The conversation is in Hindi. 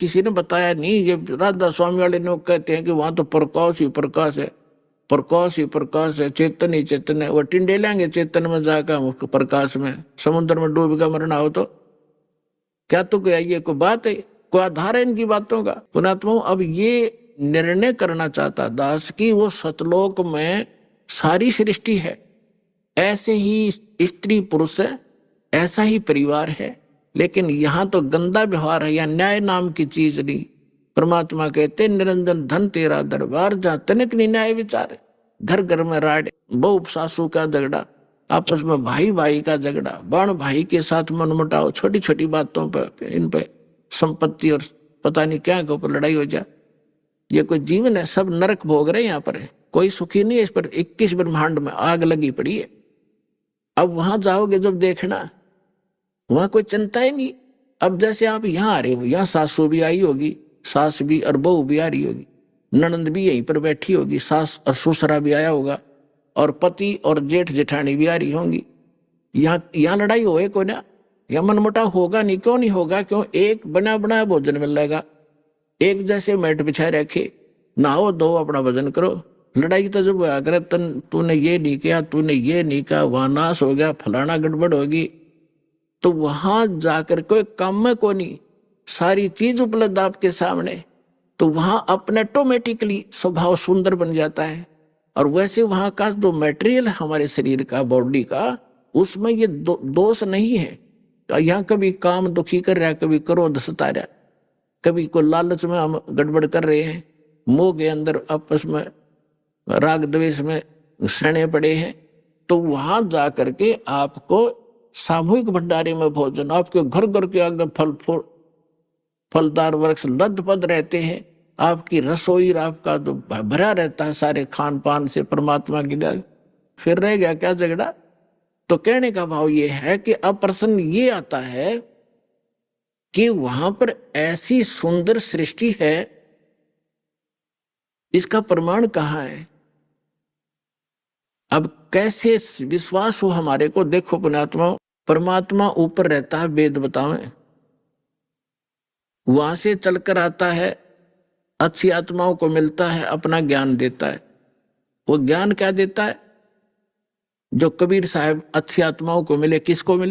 किसी ने बताया नहीं। ये राधा स्वामी वाले लोग कहते हैं कि वहां तो प्रकाश ही प्रकाश है, प्रकाश ही प्रकाश है, चेतन ही चेतन है। वो टिंडे लेंगे चेतन में जाकर प्रकाश में, समुद्र में डूब का मरना हो तो क्या? तो क्या ये कोई बात है? कोई आधार है इनकी बातों का? पुणात्मा अब ये निर्णय करना चाहता दास कि वो सतलोक में सारी सृष्टि है, ऐसे ही स्त्री पुरुष है, ऐसा ही परिवार है, लेकिन यहां तो गंदा व्यवहार है, या न्याय नाम की चीज नहीं। परमात्मा कहते निरंजन धन तेरा दरबार, जहां तनिक नहीं न्याय विचार, घर घर में राड, बहू सासू का झगड़ा, आपस में भाई भाई का झगड़ा, बाण भाई के साथ मनमुटाव, छोटी छोटी बातों पर इन पे संपत्ति और पता नहीं क्या के ऊपर लड़ाई हो जाए। ये कोई जीवन है? सब नरक भोग रहे हैं यहाँ पर, कोई सुखी नहीं है। इस पर 21 ब्रह्मांड में आग लगी पड़ी है। अब वहां जाओगे जब देखना, वहां कोई चिंता ही नहीं। अब जैसे आप यहाँ आ रहे हो, यहाँ सासू भी आई होगी, सास भी और बहू भी आ रही होगी, ननंद भी यहीं पर बैठी होगी, सास और ससुरा भी आया होगा, और पति और जेठ जेठानी भी आ रही होंगी। यहाँ लड़ाई होए को ना, या मनमुटाव होगा नहीं? क्यों नहीं होगा? क्यों? एक बना बनाया भोजन मिल जाएगा, एक जैसे मैट बिछाए रखे, नहाओ धो अपना भजन करो। लड़ाई तो जब अगर तूने ये नहीं किया, तूने ये नहीं कहा, वहां नाश हो गया, फलाना गड़बड़ होगी, तो वहां जाकर कोई काम में को नहीं, सारी चीज उपलब्ध आपके सामने, तो वहां अपने ऑटोमेटिकली स्वभाव सुंदर बन जाता है। और वैसे वहां का जो मटेरियल हमारे शरीर का, बॉडी का, उसमें ये दोष नहीं है। तो यहाँ कभी काम दुखी कर रहा है, कभी क्रोध सता रहा है, कभी कोई लालच में हम गड़बड़ कर रहे हैं, मोह के अंदर आपस में राग द्वेष में सड़े पड़े हैं, तो वहां जाकर के आपको सामूहिक भंडारे में भोजन, आपके घर घर के आगे फलदार वृक्ष लदपद रहते हैं, आपकी रसोई आपका जो भरा रहता है सारे खान पान से परमात्मा की दया, फिर रह गया क्या झगड़ा? तो कहने का भाव ये है कि अब प्रश्न ये आता है कि वहां पर ऐसी सुंदर सृष्टि है, इसका प्रमाण कहाँ है? अब कैसे विश्वास हो हमारे को? देखो पुण्यात्मा, परमात्मा ऊपर रहता है, वेद बतावें, वहां से चलकर आता है, अच्छी आत्माओं को मिलता है, अपना ज्ञान देता है। वो ज्ञान क्या देता है? जो कबीर साहब अच्छी आत्माओं को मिले, किसको मिले?